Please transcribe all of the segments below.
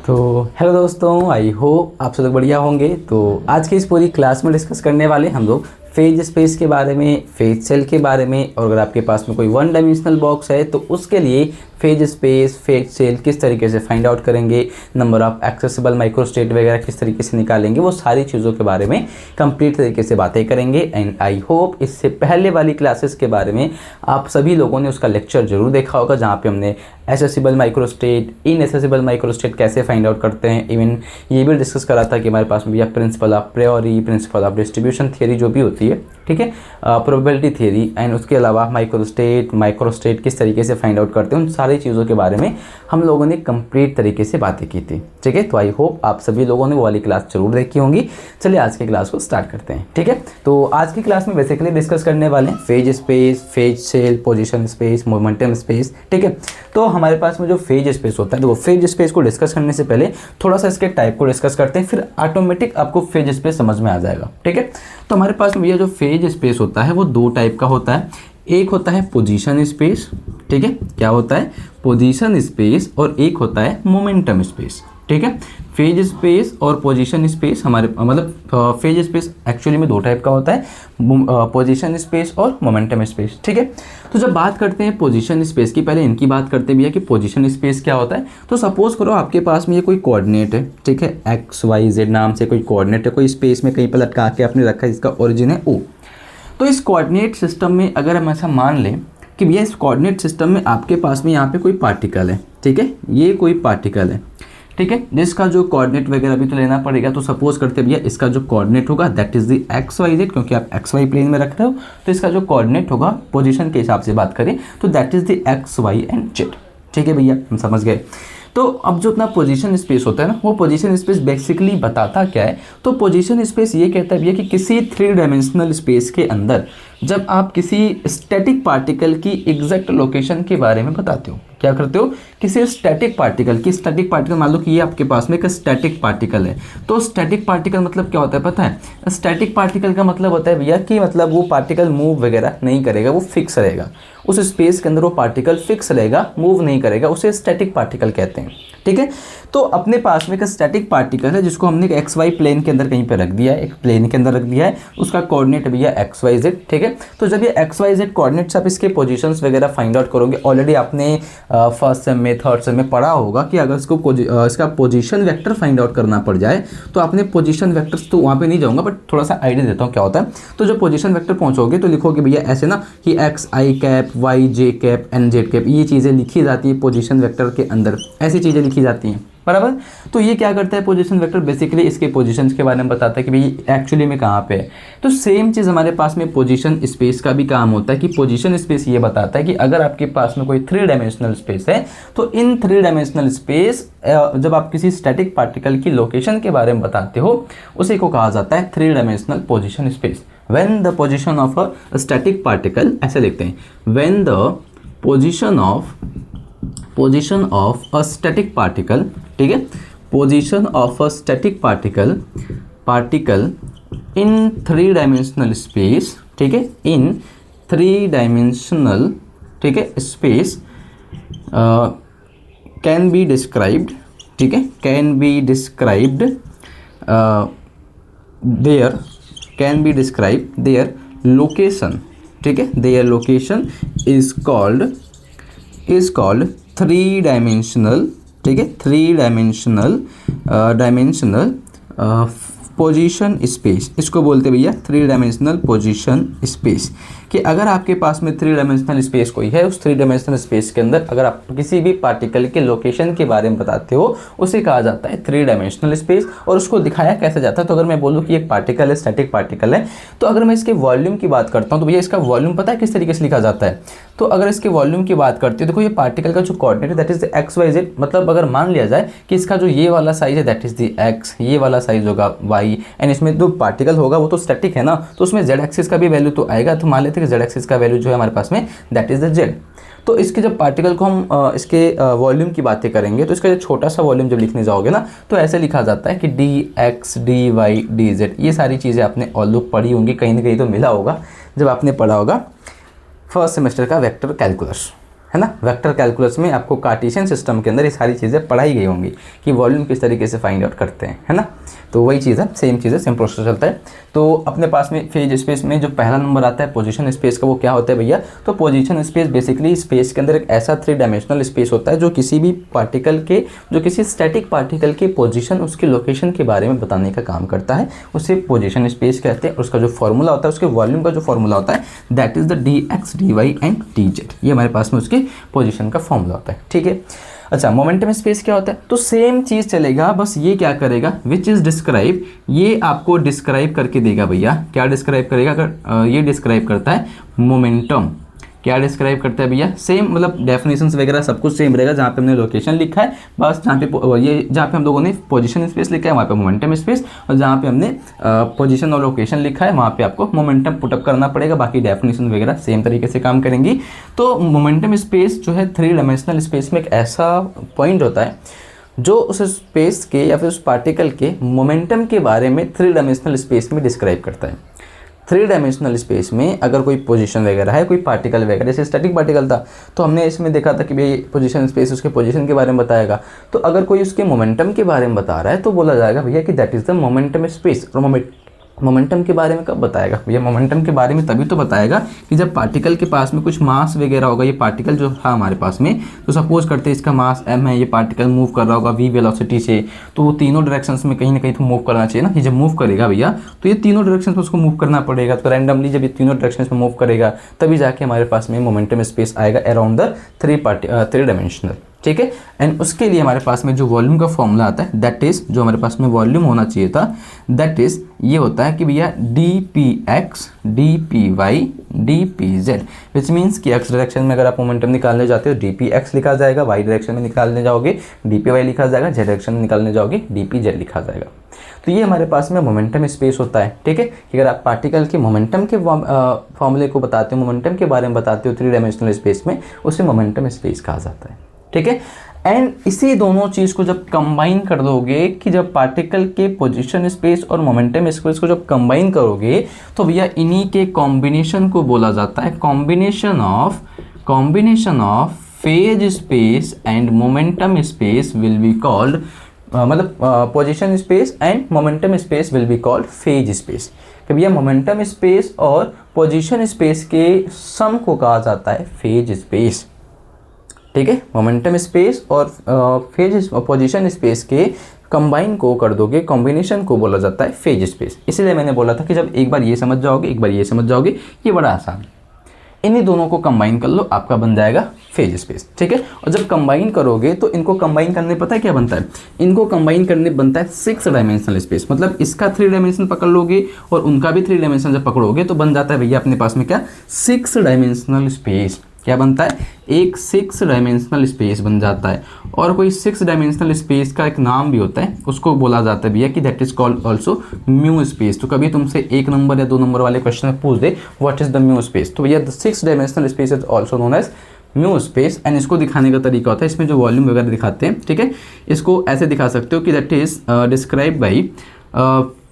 तो हेलो दोस्तों, I hope आप सब लोग बढ़िया होंगे। तो आज की इस पूरी क्लास में डिस्कस करने वाले हम लोग फेज स्पेस के बारे में, फेज सेल के बारे में, और अगर आपके पास में कोई वन डायमेंशनल बॉक्स है तो उसके लिए फेज स्पेस, फेज सेल किस तरीके से फाइंड आउट करेंगे, नंबर ऑफ एक्सेसिबल माइक्रोस्टेट वगैरह किस तरीके से निकालेंगे, वो सारी चीज़ों के बारे में कंप्लीट तरीके से बातें करेंगे। एंड आई होप इससे पहले वाली क्लासेस के बारे में आप सभी लोगों ने उसका लेक्चर जरूर देखा होगा, जहाँ पे हमने एक्सेसिबल माइक्रोस्टेट, इनएक्सेसिबल माइक्रोस्टेट कैसे फाइंड आउट करते हैं, इवन ये भी डिस्कस करा था कि हमारे पास में भैया principle of प्रायोरी, principle of distribution theory जो भी होती है, ठीक है, प्रोबेबिलिटी थियरी, एंड उसके अलावा माइक्रोस्टेट किस तरीके से फाइंड आउट करते हैं, उन सारी चीज़ों के बारे में हम लोगों ने कंप्लीट तरीके से बातें की थी। ठीक है, तो आई होप आप सभी लोगों ने वो वाली क्लास जरूर देखी होंगी। चलिए आज की क्लास को स्टार्ट करते हैं। ठीक है, तो आज की क्लास में बेसिकली डिस्कस करने वाले हैं phase space, phase cell, position space, momentum space. ठीक है, तो हमारे पास में जो फेज स्पेस होता है, तो वो फेज स्पेस को डिस्कस करने से पहले थोड़ा सा इसके टाइप को डिस्कस करते हैं, फिर ऑटोमेटिक आपको फेज स्पेस समझ में आ जाएगा। ठीक है, तो हमारे पास में ये जो फेज स्पेस होता है वो दो टाइप का होता है। एक होता है पोजीशन स्पेस, ठीक है, क्या होता है पोजीशन स्पेस, और एक होता है मोमेंटम स्पेस। ठीक है, फेज स्पेस और पोजीशन स्पेस हमारे मतलब फेज स्पेस एक्चुअली में दो टाइप का होता है, पोजीशन स्पेस और मोमेंटम स्पेस। ठीक है, तो जब बात करते हैं पोजीशन स्पेस की, पहले इनकी बात करते भी है कि पोजीशन स्पेस क्या होता है। तो सपोज करो आपके पास में ये कोई कोऑर्डिनेट है, ठीक है, एक्स वाई जेड नाम से कोई कोऑर्डिनेट है, कोई स्पेस में कहीं पर लटका के आपने रखा है, इसका ओरिजिन है ओ। तो इस कोऑर्डिनेट सिस्टम में अगर हम ऐसा मान लें कि भैया इस कोऑर्डिनेट सिस्टम में आपके पास में यहाँ पे कोई पार्टिकल है, ठीक है, ये कोई पार्टिकल है, ठीक है, जिसका जो कोऑर्डिनेट वगैरह भी तो लेना पड़ेगा। तो सपोज करते भैया इसका जो कोऑर्डिनेट होगा that is the X Y Z, क्योंकि आप एक्स वाई प्लेन में रख रहे हो, तो इसका जो कोऑर्डिनेट होगा पोजीशन के हिसाब से बात करें तो that is the X Y and Z. ठीक है भैया, हम समझ गए। तो अब जो अपना पोजीशन स्पेस होता है ना, वो पोजीशन स्पेस बेसिकली बताता क्या है, तो पोजीशन स्पेस ये कहता है भैया कि किसी थ्री डायमेंशनल स्पेस के अंदर जब आप किसी स्टैटिक पार्टिकल की एग्जैक्ट लोकेशन के बारे में बताते हो, क्या करते हो, किसी स्टैटिक पार्टिकल मान लो कि ये आपके पास में एक स्टैटिक पार्टिकल है। तो स्टैटिक पार्टिकल मतलब क्या होता है पता है, स्टैटिक पार्टिकल का मतलब होता है भैया कि मतलब वो पार्टिकल मूव वगैरह नहीं करेगा, वो फिक्स रहेगा उस स्पेस के अंदर, वो पार्टिकल फिक्स रहेगा, मूव नहीं करेगा, उसे स्टैटिक पार्टिकल कहते हैं। ठीक है, तो अपने पास में एक स्टैटिक पार्टिकल है जिसको हमने एक एक्स वाई प्लेन के अंदर कहीं पे रख दिया है, एक प्लेन के अंदर रख दिया है, उसका कोऑर्डिनेट भैया एक्स वाई जेड। ठीक है, तो जब ये एक्स वाई जेड कोऑर्डिनेट्स आप इसके पोजीशंस वगैरह फाइंड आउट करोगे, ऑलरेडी आपने फर्स्ट सेम में, थर्ड सेम में पढ़ा होगा कि अगर इसका पोजीशन वेक्टर फाइंड आउट करना पड़ जाए तो आपने पोजीशन वेक्टर्स, तो वहाँ पे नहीं जाऊँगा बट थोड़ा सा आइडिया देता हूँ क्या होता है। तो जब पोजीशन वेक्टर पहुँचोगे तो लिखोगे भैया ऐसे ना कि एक्स आई कैप, वाई जे कैप, एन जेड कैप, ये चीज़ें लिखी जाती है पोजीशन वेक्टर के अंदर, ऐसी चीज़ें लिखी जाती हैं, बराबर। तो ये क्या करता है पोजीशन वेक्टर, बेसिकली इसके पोजीशंस के बारे में बताता है कि भाई एक्चुअली में कहाँ पे है। तो सेम चीज़ हमारे पास में पोजीशन स्पेस का भी काम होता है कि पोजीशन स्पेस ये बताता है कि अगर आपके पास में कोई थ्री डायमेंशनल स्पेस है, तो इन थ्री डायमेंशनल स्पेस जब आप किसी स्टैटिक पार्टिकल की लोकेशन के बारे में बताते हो, उसी को कहा जाता है three dimensional position space. When the position of a static particle, ऐसे लिखते हैं, when the position of a static particle, ठीक है, position of a static particle in three dimensional space, ठीक है, इन थ्री डायमेंशनल, ठीक है, स्पेस कैन बी डिस्क्राइब्ड, ठीक है, can be described their location, ठीक है, their location is called three dimensional, ठीक है, थ्री डायमेंशनल पोजीशन स्पेस, इसको बोलते भैया थ्री डायमेंशनल पोजीशन स्पेस। कि अगर आपके पास में थ्री डायमेंशनल स्पेस कोई है, उस थ्री डायमेंशनल स्पेस के अंदर अगर आप किसी भी पार्टिकल के लोकेशन के बारे में बताते हो, उसे कहा जाता है थ्री डायमेंशनल स्पेस। और उसको दिखाया कैसे जाता है, तो अगर मैं बोलूँ कि एक पार्टिकल है, स्टैटिक पार्टिकल है, तो अगर मैं इसके वॉल्यूम की बात करता हूँ तो भैया इसका वॉल्यूम पता है किस तरीके से लिखा जाता है। तो अगर इसके वॉल्यूम की बात करते हो, देखो ये पार्टिकल का जो कोऑर्डिनेट है that is the X Y Z, मतलब अगर मान लिया जाए कि इसका जो ये वाला साइज है दैट इज द एक्स, ये वाला साइज होगा वाई, एंड इसमें जो पार्टिकल होगा वो तो स्टैटिक है ना, तो उसमें जेड एक्सिस का भी वैल्यू तो आएगा। तो मान लेते हैं कि जेड एक्सिस का वैल्यू जो है हमारे पास में दैट इज द जेड। तो इसके जब पार्टिकल को हम इसके वॉल्यूम की बातें करेंगे, तो इसका जो छोटा सा वॉल्यूम जब लिखने जाओगे ना, तो ऐसे लिखा जाता है कि D X D Y D Z. ये सारी चीज़ें आपने ऑल पढ़ी होंगी, कहीं ना कहीं तो मिला होगा जब आपने पढ़ा होगा फर्स्ट सेमेस्टर का वेक्टर कैलकुलस, है ना। वेक्टर कैलकुलस में आपको कार्टेशियन सिस्टम के अंदर ये सारी चीज़ें पढ़ाई गई होंगी कि वॉल्यूम किस तरीके से फाइंड आउट करते हैं, है ना। तो वही चीज़ है, सेम चीज़ है, सेम प्रोसेस चलता है। तो अपने पास में फेज स्पेस में जो पहला नंबर आता है पोजीशन स्पेस का, वो क्या होता है भैया, तो पोजीशन स्पेस बेसिकली स्पेस के अंदर एक ऐसा 3 डायमेंशनल स्पेस होता है जो किसी भी पार्टिकल के, जो किसी स्टैटिक पार्टिकल के पोजीशन, उसकी लोकेशन के बारे में बताने का काम करता है। उसे पोजीशन स्पेस कहते हैं। उसका जो फॉर्मूला होता है, उसके वॉल्यूम का जो फॉर्मूला होता है, that is the dx dy and dz। ये हमारे पास में उसके पोजीशन का फॉर्मूला होता है, ठीक है। अच्छा, मोमेंटम स्पेस क्या होता है, तो सेम चीज़ चलेगा, बस ये क्या करेगा, विच इज़ डिस्क्राइब, ये आपको डिस्क्राइब करके देगा भैया। क्या डिस्क्राइब करेगा, अगर ये डिस्क्राइब करता है मोमेंटम, क्या डिस्क्राइब करता है भैया, सेम मतलब डेफिनेशंस वगैरह सब कुछ सेम रहेगा। जहाँ पे हमने लोकेशन लिखा है, बस जहाँ पे हम लोगों ने पोजीशन स्पेस लिखा है वहाँ पे मोमेंटम स्पेस, और जहाँ पे हमने पोजीशन और लोकेशन लिखा है वहाँ पे आपको मोमेंटम पुटअप करना पड़ेगा। बाकी डेफिनेशन वगैरह सेम तरीके से काम करेंगी। तो मोमेंटम स्पेस जो है 3 डायमेंशनल स्पेस में एक ऐसा पॉइंट होता है जो उस स्पेस के या फिर उस पार्टिकल के मोमेंटम के बारे में 3 डायमेंशनल स्पेस में डिस्क्राइब करता है। 3 डायमेंशनल स्पेस में अगर कोई पोजीशन वगैरह है, कोई पार्टिकल वगैरह, जैसे स्टैटिक पार्टिकल था तो हमने इसमें देखा था कि भाई पोजीशन स्पेस उसके पोजीशन के बारे में बताएगा। तो अगर कोई उसके मोमेंटम के बारे में बता रहा है तो बोला जाएगा भैया कि that is the momentum space. और मोमेंटम के बारे में कब बताएगा भैया, मोमेंटम के बारे में तभी तो बताएगा कि जब पार्टिकल के पास में कुछ मास वगैरह होगा। ये पार्टिकल जो था हमारे पास में, तो सपोज करते हैं इसका मास m है, ये पार्टिकल मूव कर रहा होगा v वेलोसिटी से, तो वो तीनों डायरेक्शंस में कहीं ना कहीं तो मूव करना चाहिए ना। ये जब मूव करेगा भैया तो ये तीनों डायरेक्शंस में उसको मूव करना पड़ेगा। तो रैंडमली जब ये तीनों डायरेक्शंस में मूव करेगा तभी जाके हमारे पास में मोमेंटम स्पेस आएगा अराउंड द 3 डायमेंशनल, ठीक है। एंड उसके लिए हमारे पास में जो वॉल्यूम का फॉर्मूला आता है, दैट इज, जो हमारे पास में वॉल्यूम होना चाहिए था, दैट इज ये होता है कि भैया dpx dpy dpz, which means कि x डायरेक्शन में अगर आप मोमेंटम निकालने जाते हो dpx लिखा जाएगा, y डायरेक्शन में निकालने जाओगे dpy लिखा जाएगा, z डायरेक्शन में निकालने जाओगे dpz लिखा जाएगा। तो ये हमारे पास में मोमेंटम स्पेस होता है, ठीक है। कि अगर आप पार्टिकल के मोमेंटम के फॉर्मूले को बताते हो, मोमेंटम के बारे में बताते हो 3 डायमेंशनल स्पेस में, उसे मोमेंटम स्पेस कहा जाता है, ठीक है। एंड इसी दोनों चीज़ को जब कंबाइन कर दोगे, कि जब पार्टिकल के पोजीशन स्पेस और मोमेंटम स्पेस को जब कंबाइन करोगे तो भैया इन्हीं के कॉम्बिनेशन को बोला जाता है combination of phase space and momentum space will be called, मतलब position space and momentum space will be called phase space. कि भैया मोमेंटम स्पेस और पोजीशन स्पेस के सम को कहा जाता है फेज स्पेस, ठीक है। मोमेंटम स्पेस और फेज पोजीशन स्पेस के कंबाइन को कर दोगे, कॉम्बिनेशन को बोला जाता है फेज स्पेस। इसीलिए मैंने बोला था कि जब एक बार ये समझ जाओगे, एक बार ये समझ जाओगे, ये बड़ा आसान है। इन्हीं दोनों को कंबाइन कर लो, आपका बन जाएगा फेज स्पेस, ठीक है। और जब कंबाइन करोगे तो इनको कंबाइन करने पता है क्या बनता है, इनको कंबाइन करने बनता है 6 डायमेंशनल स्पेस। मतलब इसका 3 डायमेंशन पकड़ लोगे और उनका भी 3 डायमेंशन जब पकड़ोगे तो बन जाता है भैया अपने पास में क्या, 6 डायमेंशनल स्पेस। क्या बनता है, एक 6 डायमेंशनल स्पेस बन जाता है। और कोई 6 डायमेंशनल स्पेस का एक नाम भी होता है, उसको बोला जाता है भैया कि that is called also mu space. तो कभी तुमसे 1 नंबर या 2 नंबर वाले क्वेश्चन में पूछ दे what is the mu space, तो भैया the 6 dimensional space is also known as mu space. And इसको दिखाने का तरीका होता है, इसमें जो वॉल्यूम वगैरह दिखाते हैं, ठीक है, इसको ऐसे दिखा सकते हो कि that is describe by,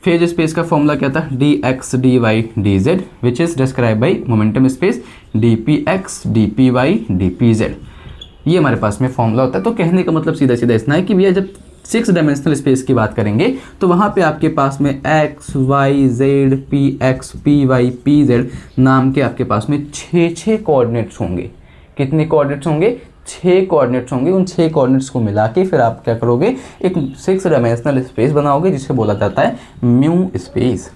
phase space का फॉर्मूला क्या था, dx dy dz, which is describe by momentum space dpx dpy dpz। ये हमारे पास में फॉर्मूला होता है। तो कहने का मतलब सीधा सीधा इतना है कि भैया जब 6 डायमेंशनल स्पेस की बात करेंगे तो वहाँ पे आपके पास में x y z px py pz नाम के आपके पास में 6 कोऑर्डिनेट्स होंगे। कितने कोऑर्डिनेट्स होंगे, 6 कोऑर्डिनेट्स होंगे। उन 6 कोऑर्डिनेट्स को मिला के फिर आप क्या करोगे, एक 6 डायमेंशनल स्पेस बनाओगे जिसे बोला जाता है म्यू स्पेस।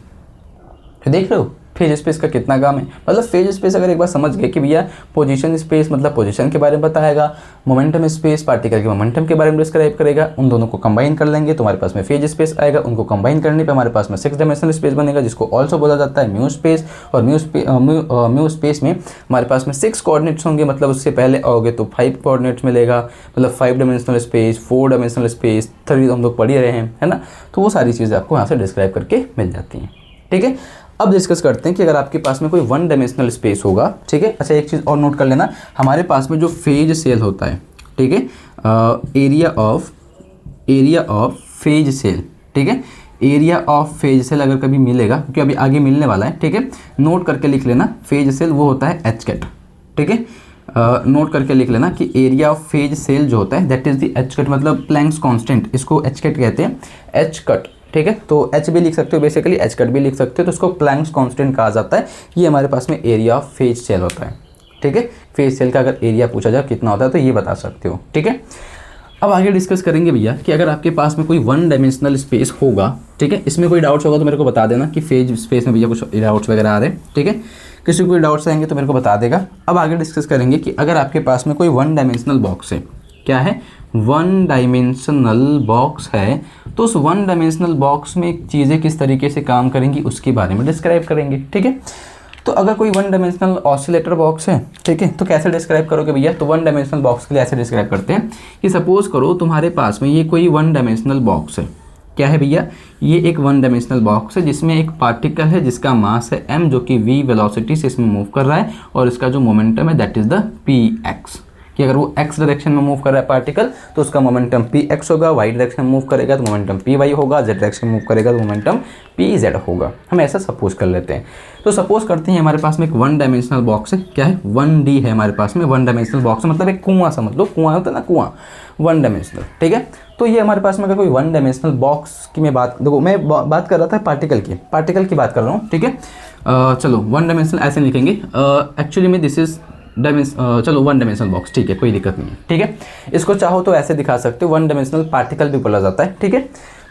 तो देख रहे हो फेज स्पेस का कितना काम है। मतलब फेज स्पेस अगर एक बार समझ गए कि भैया पोजीशन स्पेस मतलब पोजीशन के बारे में बताएगा, मोमेंटम स्पेस पार्टिकल के मोमेंटम के बारे में डिस्क्राइब करेगा, उन दोनों को कंबाइन कर लेंगे तो हमारे पास में फेज स्पेस आएगा। उनको कंबाइन करने पे हमारे पास में 6 डायमेंशनल स्पेस बनेगा जिसको ऑल्सो बोला जाता है म्यू स्पेस। और म्यू स्पेस में हमारे पास में 6 कोऑर्डिनेट्स होंगे, मतलब उससे पहले आओगे तो 5 कोऑर्डिनेट्स मिलेगा, मतलब 5 डायमेंशनल स्पेस, 4 डायमेंशनल स्पेस, 3 हम लोग पढ़ ही रहे हैं, है ना। तो वो सारी चीज़ें आपको यहाँ से डिस्क्राइब करके मिल जाती हैं, ठीक है। अब डिस्कस करते हैं कि अगर आपके पास में कोई 1 डायमेंशनल स्पेस होगा, ठीक है। अच्छा एक चीज़ और नोट कर लेना, हमारे पास में जो फेज सेल होता है, ठीक है, एरिया ऑफ फेज सेल, ठीक है, एरिया ऑफ फेज सेल अगर कभी मिलेगा, क्योंकि अभी आगे मिलने वाला है, ठीक है, नोट करके लिख लेना। फेज सेल वो होता है h कैट, ठीक है। नोट करके लिख लेना कि एरिया ऑफ फेज सेल जो होता है that is the H cut, मतलब प्लैंक्स कांस्टेंट, इसको एच कट कहते हैं, एच कट, ठीक है। तो एच भी लिख सकते हो बेसिकली, एच कट भी लिख सकते हो, तो इसको प्लैंक्स कांस्टेंट कहा जाता है। ये हमारे पास में एरिया ऑफ फेज सेल होता है, ठीक है। फेज सेल का अगर एरिया पूछा जाए कितना होता है तो ये बता सकते हो, ठीक है। अब आगे डिस्कस करेंगे भैया कि अगर आपके पास में कोई वन डायमेंशनल स्पेस होगा, ठीक है, इसमें कोई डाउट्स होगा तो मेरे को बता देना कि फेज स्पेस में भैया कुछ डाउट्स वगैरह आ रहे हैं, ठीक है। किसी को कोई डाउट्स आएंगे तो मेरे को बता देगा। अब आगे डिस्कस करेंगे कि अगर आपके पास में कोई वन डायमेंशनल बॉक्स है, क्या है, वन डायमेंशनल बॉक्स है, तो उस वन डायमेंशनल बॉक्स में चीज़ें किस तरीके से काम करेंगी उसके बारे में डिस्क्राइब करेंगे, ठीक है। तो अगर कोई वन डायमेंशनल ऑसिलेटर बॉक्स है, ठीक है, तो कैसे डिस्क्राइब करोगे भैया, तो वन डायमेंशनल बॉक्स के लिए ऐसे डिस्क्राइब करते हैं कि सपोज करो तुम्हारे पास में ये कोई वन डायमेंशनल बॉक्स है, क्या है भैया, ये एक वन डायमेंशनल बॉक्स है जिसमें एक पार्टिकल है जिसका मास है m, जो कि v वेलोसिटी से इसमें मूव कर रहा है, और इसका जो मोमेंटम है दैट इज द px, कि अगर वो x डायरेक्शन में मूव कर रहा है पार्टिकल तो उसका मोमेंटम px होगा, y डायरेक्शन में मूव करेगा तो मोमेंटम py होगा, z डायरेक्शन में मूव करेगा तो मोमेंटम pz होगा। हम ऐसा सपोज कर लेते हैं। तो सपोज करते हैं हमारे पास में एक वन डायमेंशनल बॉक्स है, क्या है, 1D है हमारे पास में, वन डायमेंशनल बॉक्स मतलब एक कुआं समझ लो, कुआं होता है ना, कुआं, वन डायमेंशनल, ठीक है। तो ये हमारे पास में अगर कोई वन डायमेंशनल बॉक्स की मैं बात, देखो मैं बात कर रहा था पार्टिकल की बात कर रहा हूँ, ठीक है। चलो वन डायमेंशनल ऐसे लिखेंगे, एक्चुअली में दिस इज चलो वन डायमेंशनल बॉक्स, ठीक है, कोई दिक्कत नहीं है, ठीक है। इसको चाहो तो ऐसे दिखा सकते हो, वन डायमेंशनल पार्टिकल भी बोला जाता है, ठीक है।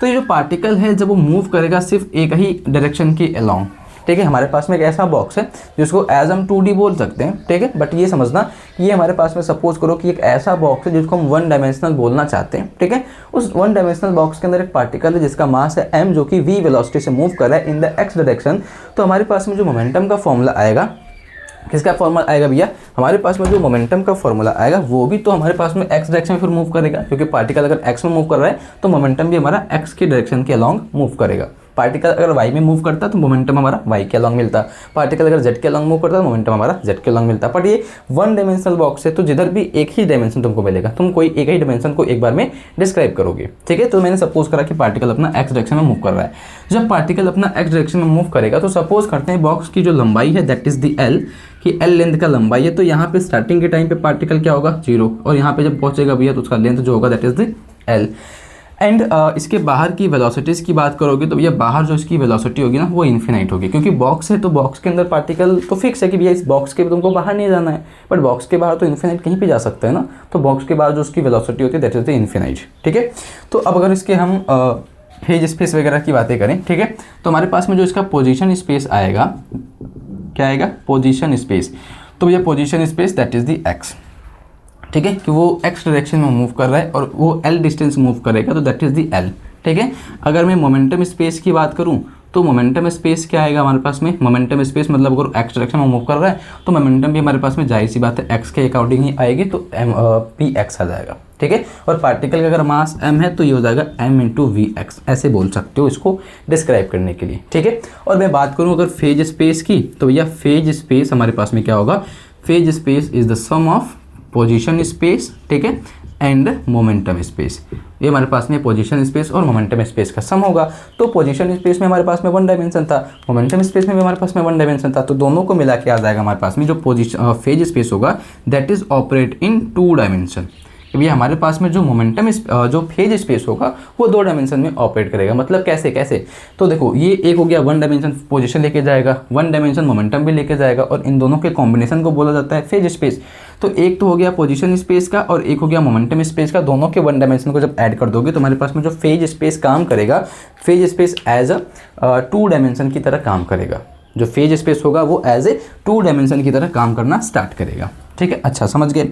तो ये जो पार्टिकल है जब वो मूव करेगा सिर्फ एक ही डायरेक्शन के अलोंग, ठीक है, हमारे पास में एक ऐसा बॉक्स है जिसको एज हम 2D बोल सकते हैं, ठीक है। बट ये समझना कि ये हमारे पास में सपोज करो कि एक ऐसा बॉक्स है जिसको हम वन डायमेंशनल बोलना चाहते हैं, ठीक है। उस वन डायमेंशनल बॉक्स के अंदर एक पार्टिकल है जिसका मास है m, जो कि v वेलोसिटी से मूव कर रहा है इन द x डायरेक्शन। तो हमारे पास में जो मोमेंटम का फॉर्मूला आएगा, किसका फॉर्मूला आएगा भैया, हमारे पास में जो मोमेंटम का फॉर्मूला आएगा वो भी तो हमारे पास में x डायरेक्शन में फिर मूव करेगा, क्योंकि पार्टिकल अगर x में मूव कर रहा है तो मोमेंटम भी हमारा x के डायरेक्शन के अलोंग मूव करेगा। पार्टिकल अगर y में मूव करता है तो मोमेंटम हमारा y के अलोंग मिलता, पार्टिकल अगर z के अलोंग मूव करता है तो मोमेंटम हमारा z के अलोंग मिलता। बट ये वन डायमेंशनल बॉक्स है तो जिधर भी एक ही डायमेंशन तुमको मिलेगा, तुम कोई एक ही डायमेंशन को एक बार में डिस्क्राइब करोगे, ठीक है। तो मैंने सपोज करा कि पार्टिकल अपना x डायरेक्शन में मूव कर रहा है। जब पार्टिकल अपना x डायरेक्शन में मूव करेगा तो सपोज करते हैं बॉक्स की जो लंबाई है दैट इज द l, कि l लेंथ का लंबाई है, तो यहाँ पे स्टार्टिंग के टाइम पे पार्टिकल क्या होगा, 0, और यहाँ पे जब पहुँचेगा भैया तो उसका लेंथ जो होगा that is the l। And इसके बाहर की वेलोसिटीज़ की बात करोगे तो भैया बाहर जो इसकी वेलोसिटी होगी ना वो इन्फिनाइट होगी, क्योंकि बॉक्स है तो बॉक्स के अंदर पार्टिकल तो फिक्स है कि भैया इस बॉक्स के तुमको बाहर नहीं जाना है, बट बॉक्स के बाहर तो इन्फिनाइट कहीं भी जा सकता है ना, तो बॉक्स के बाहर जो उसकी वेलोसिटी होती है दैट इज द इन्फिनाइट, ठीक है। तो अब अगर इसके हम फेज स्पेस वगैरह की बातें करें, ठीक है, तो हमारे पास में जो इसका पोजीशन स्पेस आएगा, क्या आएगा, पोजीशन स्पेस, तो भैया position space that is the x, ठीक है, कि वो x डायरेक्शन में मूव कर रहा है और वो l डिस्टेंस मूव करेगा तो दैट इज द l, ठीक है। अगर मैं मोमेंटम स्पेस की बात करूं तो मोमेंटम स्पेस क्या आएगा हमारे पास में, मोमेंटम स्पेस मतलब अगर x डायरेक्शन में मूव कर रहा है तो मोमेंटम भी हमारे पास में जाहिर सी बात है x के अकॉर्डिंग ही आएगी, तो px आ जाएगा, ठीक है। और पार्टिकल का अगर मास m है तो ये हो जाएगा m इंटू vx, ऐसे बोल सकते हो इसको डिस्क्राइब करने के लिए, ठीक है। और मैं बात करूँ अगर फेज स्पेस की तो भैया फेज स्पेस हमारे पास में क्या होगा, phase space is the sum of position space, ठीक है, एंड मोमेंटम स्पेस। ये हमारे पास में पोजीशन स्पेस और मोमेंटम स्पेस का सम होगा। तो पोजीशन स्पेस में हमारे पास में वन डायमेंशन था, मोमेंटम स्पेस में भी हमारे पास में वन डायमेंशन था, तो दोनों को मिला के आ जाएगा हमारे पास में जो पोजीशन फेज स्पेस होगा that is operate in 2 dimension. भैया हमारे पास में जो मोमेंटम जो फेज स्पेस होगा वो 2 डायमेंशन में ऑपरेट करेगा। मतलब कैसे, तो देखो ये एक हो गया वन डायमेंशन पोजीशन लेके जाएगा, वन डायमेंशन मोमेंटम भी लेके जाएगा, और इन दोनों के कॉम्बिनेशन को बोला जाता है फेज स्पेस। तो एक तो हो गया पोजीशन स्पेस का और एक हो गया मोमेंटम स्पेस का, दोनों के वन डायमेंशन को जब ऐड कर दोगे तो हमारे पास में जो फेज स्पेस काम करेगा, phase space as a 2 dimension की तरह काम करेगा। जो फेज स्पेस होगा वो एज ए 2 डायमेंशन की तरह काम करना स्टार्ट करेगा, ठीक है। अच्छा समझ गए।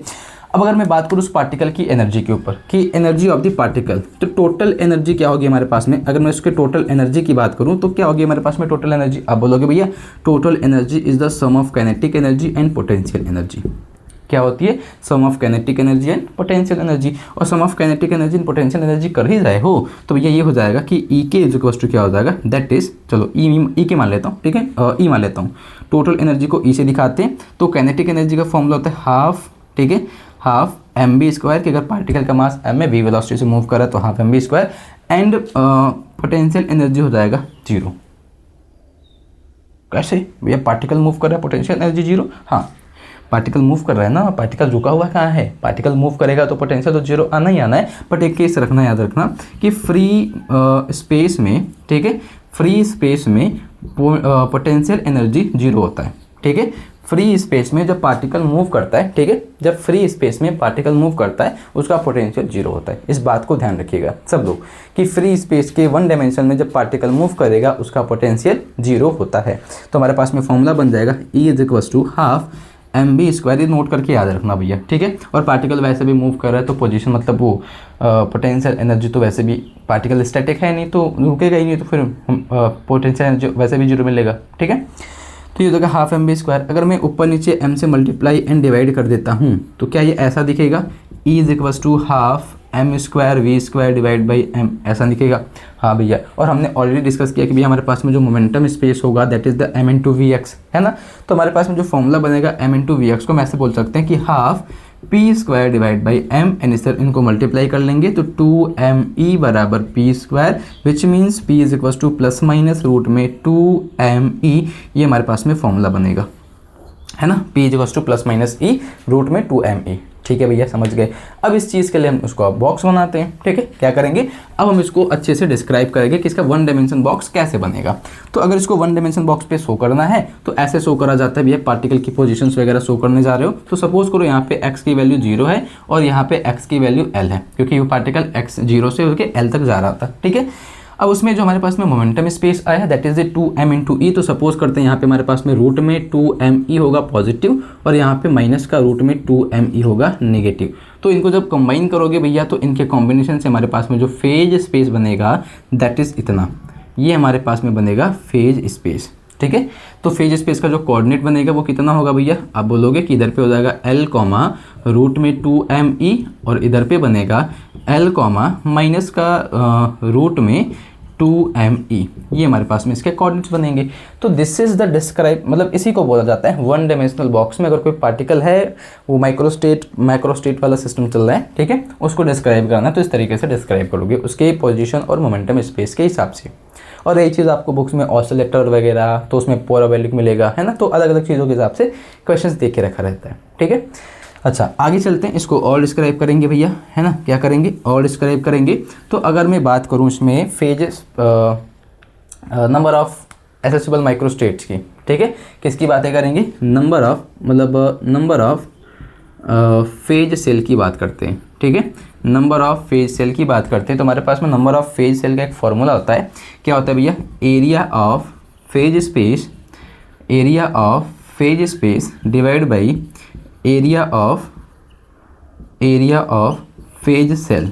अब अगर मैं बात करूँ उस पार्टिकल की एनर्जी के ऊपर कि एनर्जी ऑफ द पार्टिकल, तो टोटल एनर्जी क्या होगी हमारे पास में, अगर मैं उसके टोटल एनर्जी की बात करूँ तो क्या होगी हमारे पास में टोटल एनर्जी। आप बोलोगे भैया total energy is the sum of kinetic energy and potential energy. क्या होती है, sum of kinetic energy and potential energy. और sum of kinetic energy and potential energy कर ही जाए हो तो भैया ये हो जाएगा कि ई के इज इक्वल टू क्या हो जाएगा, दैट इज, चलो ई के मान लेता हूँ, ठीक है, ई मान लेता हूँ। टोटल एनर्जी को ई से दिखाते हैं तो काइनेटिक एनर्जी का फॉर्मूला होता है हाफ, ठीक है, हाफ एम बी स्क्वायर, कि अगर पार्टिकल का मास एम है, वी वेलोसिटी से मूव कर रहा है तो half M V square, and potential energy हो जाएगा 0। कैसे भैया, पार्टिकल मूव कर रहा है पोटेंशियल एनर्जी 0, हाँ पार्टिकल मूव कर रहा है ना, पार्टिकल रुका हुआ कहाँ है, पार्टिकल मूव करेगा तो पोटेंशियल तो जीरो आना ही आना है। बट एक केस रखना, याद रखना कि फ्री स्पेस में, ठीक है, फ्री स्पेस में पोटेंशियल एनर्जी जीरो होता है, ठीक है। फ्री स्पेस में जब पार्टिकल मूव करता है, ठीक है, जब फ्री स्पेस में पार्टिकल मूव करता है उसका पोटेंशियल जीरो होता है। इस बात को ध्यान रखिएगा सब लोग कि फ्री स्पेस के वन डायमेंशन में जब पार्टिकल मूव करेगा उसका पोटेंशियल जीरो होता है। तो हमारे पास में फॉर्मूला बन जाएगा E is equal to half mv², ये नोट करके याद रखना भैया, ठीक है। और पार्टिकल वैसे भी मूव कर रहा है तो पोजीशन मतलब वो पोटेंशियल एनर्जी तो वैसे भी, पार्टिकल स्टैटिक है नहीं तो रुकेगा ही नहीं, तो फिर पोटेंशियल एनर्जी वैसे भी जीरो मिलेगा, ठीक है। तो ये हो जाएगा हाफ mv²। अगर मैं ऊपर नीचे m से मल्टीप्लाई एंड डिवाइड कर देता हूँ तो क्या ये ऐसा दिखेगा, E is equal to half m² v² divide by m, ऐसा दिखेगा। हाँ भैया, और हमने ऑलरेडी डिस्कस किया कि भैया हमारे पास में जो मोमेंटम स्पेस होगा that is the m into V X, है ना। तो हमारे पास में जो फॉर्मूला बनेगा m इंटू वी एक्स को हम ऐसे बोल सकते हैं कि half p² divide by m, and इस तरह इनको मल्टीप्लाई कर लेंगे तो 2me बराबर p², which means p is equal to plus minus root में 2me, ये हमारे पास में फॉर्मूला बनेगा, है ना। p is equal to plus minus e root में 2me, ठीक है भैया, समझ गए। अब इस चीज़ के लिए हम उसको बॉक्स बनाते हैं, ठीक है। क्या करेंगे, अब हम इसको अच्छे से डिस्क्राइब करेंगे कि इसका वन डायमेंशन बॉक्स कैसे बनेगा। तो अगर इसको वन डायमेंशन बॉक्स पे शो करना है तो ऐसे शो करा जाता है भैया, पार्टिकल की पोजीशंस वगैरह शो करने जा रहे हो तो सपोज करो यहाँ पे x की वैल्यू 0 है और यहाँ पे x की वैल्यू l है, क्योंकि वो पार्टिकल x 0 से होकर l तक जा रहा था, ठीक है। अब उसमें जो हमारे पास में मोमेंटम स्पेस आया है दैट इज 2m इंटू ई, तो सपोज करते हैं यहाँ पे हमारे पास में रूट में 2me होगा पॉजिटिव और यहाँ पे माइनस का रूट में 2me होगा नेगेटिव। तो इनको जब कंबाइन करोगे भैया तो इनके कॉम्बिनेशन से हमारे पास में जो फेज स्पेस बनेगा दैट इज इतना, ये हमारे पास में बनेगा फेज स्पेस, ठीक है। तो फेज स्पेस का जो कोऑर्डिनेट बनेगा वो कितना होगा भैया, आप बोलोगे कि इधर पे हो जाएगा l कॉमा रूट में 2me और इधर पे बनेगा l कॉमा माइनस का रूट में 2me, ये हमारे पास में इसके कोऑर्डिनेट्स बनेंगे। तो दिस इज द डिस्क्राइब, मतलब इसी को बोला जाता है वन डायमेंशनल बॉक्स में अगर कोई पार्टिकल है वो माइक्रोस्टेट वाला सिस्टम चल रहा है, ठीक है, उसको डिस्क्राइब करना है तो इस तरीके से डिस्क्राइब करोगे उसके पोजीशन और मोमेंटम स्पेस के हिसाब से। और यही चीज़ आपको बुक्स में ऑसिलेटर वगैरह तो उसमें पैराबोलिक मिलेगा, है ना। तो अलग अलग चीज़ों के हिसाब से क्वेश्चंस दे के रखा रहता है, ठीक है। अच्छा आगे चलते हैं, इसको और डिस्क्राइब करेंगे भैया, है ना। क्या करेंगे, और डिस्क्राइब करेंगे। तो अगर मैं बात करूँ इसमें phases number of accessible microstates की, ठीक है, किसकी बातें करेंगे, नंबर ऑफ, मतलब नंबर ऑफ फेज सेल की बात करते हैं, ठीक है। नंबर ऑफ फेज सेल की बात करते हैं तो हमारे पास में नंबर ऑफ फेज सेल का एक फॉर्मूला होता है। क्या होता है भैया, area of phase space, area of phase space divide by area of phase cell,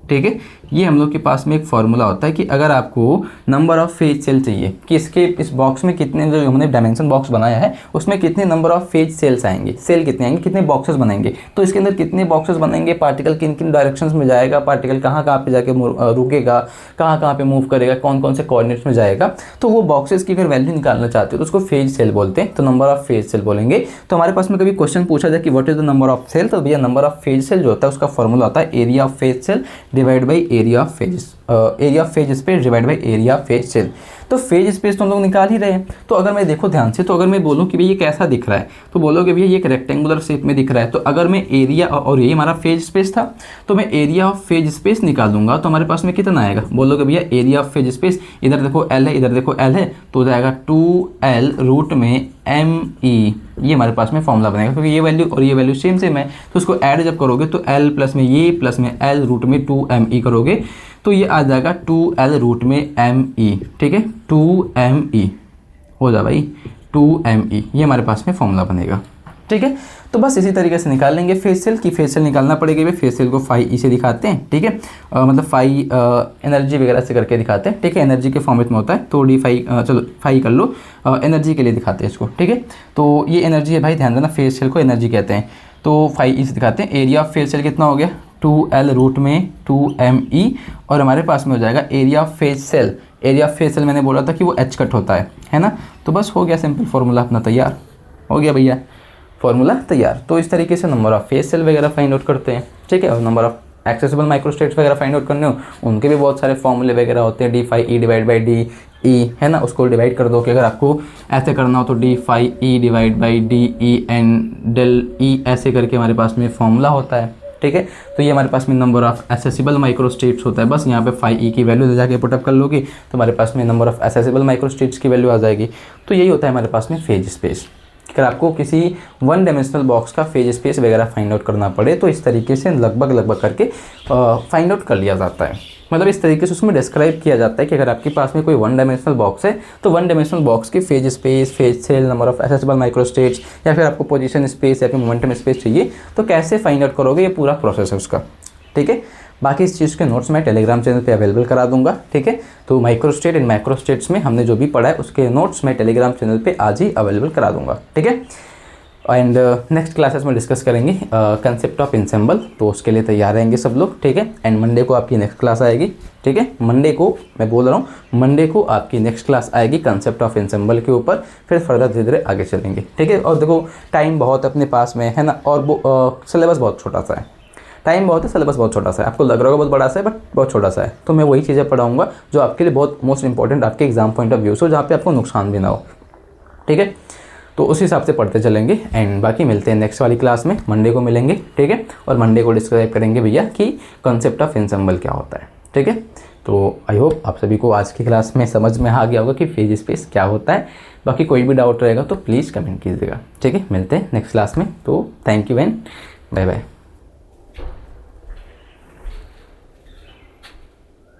ठीक है। ये हम लोग के पास में एक फार्मूला होता है कि अगर आपको नंबर ऑफ फेज सेल चाहिए कि इसके इस बॉक्स में कितने, जो हमने डायमेंशन बॉक्स बनाया है उसमें कितने नंबर ऑफ फेज सेल्स आएंगे, सेल कितने आएंगे, कितने बॉक्सेस बनाएंगे, तो इसके अंदर कितने बॉक्सेस बनेंगे, पार्टिकल किन किन डायरेक्शंस में जाएगा, पार्टिकल कहाँ कहाँ पे जाके रुकेगा, कहाँ कहाँ पे मूव करेगा, कौन कौन से कोऑर्डिनेट्स में जाएगा, तो वो बॉक्सेस की अगर वैल्यू निकालना चाहते हो तो उसको फेज सेल बोलते हैं। तो नंबर ऑफ फेज सेल बोलेंगे। तो हमारे पास में कभी क्वेश्चन पूछा जाए कि what is the number of cell, तो भैया नंबर ऑफ फेज सेल जो होता है उसका फॉर्मूला होता है area of phase cell divide by area of phase space divide by area of phase cell. तो फेज स्पेस तो हम लोग निकाल ही रहे हैं। तो अगर मैं देखो ध्यान से, तो अगर मैं बोलूँ कि भैया ये कैसा दिख रहा है तो बोलोगे भैया ये एक रेक्टेंगुलर शेप में दिख रहा है। तो अगर मैं एरिया, और ये हमारा फेज स्पेस था, तो मैं एरिया ऑफ फेज स्पेस निकालूंगा तो हमारे पास में कितना आएगा, बोलोगे भैया एरिया ऑफ फेज स्पेस, इधर देखो L है, इधर देखो L है, तो हो जाएगा 2L रूट में ME, ये हमारे पास में फॉर्मूला बनेगा क्योंकि ये वैल्यू और ये वैल्यू सेम सेम है। तो उसको ऐड जब करोगे तो L प्लस में ये प्लस में L रूट में 2ME करोगे तो ये आ जाएगा 2L रूट में ME, ठीक है, 2ME हो जा भाई 2ME, ये हमारे पास में फॉर्मूला बनेगा, ठीक है। तो बस इसी तरीके से निकाल लेंगे फेज सेल की, फेज सेल निकालना पड़ेगा भाई, फेज सेल को फाई ई से दिखाते हैं, ठीक है, मतलब फाई एनर्जी वगैरह से करके दिखाते हैं, ठीक है, एनर्जी के फॉर्मेट में होता है तो डी फाई, चलो फाई कर लो, एनर्जी के लिए दिखाते हैं इसको, ठीक है। तो ये एनर्जी है भाई, ध्यान देना फेज सेल को एनर्जी कहते हैं। तो फाई ई से दिखाते हैं। एरिया ऑफ फेज सेल कितना हो गया, 2L रूट में 2ME, और हमारे पास में हो जाएगा area of phase cell. Area of phase cell मैंने बोला था कि वो H कट होता है ना। तो बस हो गया सिंपल फार्मूला अपना तैयार, हो गया भैया फार्मूला तैयार। तो इस तरीके से नंबर ऑफ फेज सेल वगैरह फाइंड आउट करते हैं, ठीक है, और नंबर ऑफ एक्सेसिबल माइक्रोस्टेट्स वगैरह फाइंड आउट करने हो, उनके भी बहुत सारे फॉर्मूले वगैरह होते हैं। D phi E divide by D E, है ना, उसको डिवाइड कर दो कि अगर आपको ऐसे करना हो तो D phi E divide by D E N del E, ऐसे करके हमारे पास में फॉर्मूला होता है। ठीक है, तो ये हमारे पास में नंबर ऑफ एक्सेसिबल माइक्रोस्टेट्स होता है। बस यहाँ पे फाई ई की वैल्यू ले जाके पुटअप कर लोगे तो हमारे पास में नंबर ऑफ एक्सेसिबल माइक्रोस्टेट्स की वैल्यू आ जाएगी। तो यही होता है हमारे पास में फेज स्पेस। अगर आपको किसी वन डायमेंशनल बॉक्स का फेज स्पेस वगैरह फाइंड आउट करना पड़े तो इस तरीके से लगभग करके फाइंड आउट कर लिया जाता है। मतलब इस तरीके से उसमें डिस्क्राइब किया जाता है कि अगर आपके पास में कोई वन डायमेंशनल बॉक्स है तो वन डायमेंशनल बॉक्स की phase space, phase cell, number of accessible microstates, या फिर आपको पोजीशन स्पेस या फिर मोमेंटम स्पेस चाहिए तो कैसे फाइंड आउट करोगे, ये पूरा प्रोसेस है उसका। ठीक है, बाकी इस चीज़ के नोट्स मैं टेलीग्राम चैनल पे अवेलेबल करा दूंगा। ठीक है, तो माइक्रोस्टेट एंड माइक्रोस्टेट्स में हमने जो भी पढ़ा है उसके नोट्स मैं टेलीग्राम चैनल पे आज ही अवेलेबल करा दूंगा। ठीक है, एंड नेक्स्ट क्लासेस में डिस्कस करेंगे कंसेप्ट ऑफ इंसेंबल, तो उसके लिए तैयार रहेंगे सब लोग। ठीक है, एंड मंडे को आपकी नेक्स्ट क्लास आएगी। ठीक है, मंडे को मैं बोल रहा हूँ, मंडे को आपकी नेक्स्ट क्लास आएगी कंसेप्ट ऑफ इंसेंबल के ऊपर, फिर फर्दर धीरे धीरे आगे चलेंगे। ठीक है, और देखो टाइम बहुत अपने पास में है ना, और वो सिलेबस बहुत छोटा सा है, टाइम बहुत है, सिलेबस बहुत छोटा सा है। आपको लग रहा होगा बहुत बड़ा सा है, बट बहुत छोटा सा है। तो मैं वही चीज़ें पढ़ाऊँगा जो आपके लिए बहुत मोस्ट इंपॉर्टेंट आपके एग्जाम पॉइंट ऑफ व्यू से, जहाँ पे आपको नुकसान भी ना हो। ठीक है, तो उस हिसाब से पढ़ते चलेंगे। एंड बाकी मिलते हैं नेक्स्ट वाली क्लास में, मंडे को मिलेंगे। ठीक है, और मंडे को डिस्क्राइब करेंगे भैया कि कॉन्सेप्ट ऑफ इंसेंबल क्या होता है। ठीक है, तो आई होप आप सभी को आज की क्लास में समझ में आ गया होगा कि फेज स्पेस क्या होता है। बाकी कोई भी डाउट रहेगा तो प्लीज़ कमेंट कीजिएगा। ठीक है, मिलते हैं नेक्स्ट क्लास में। तो thank you and bye bye.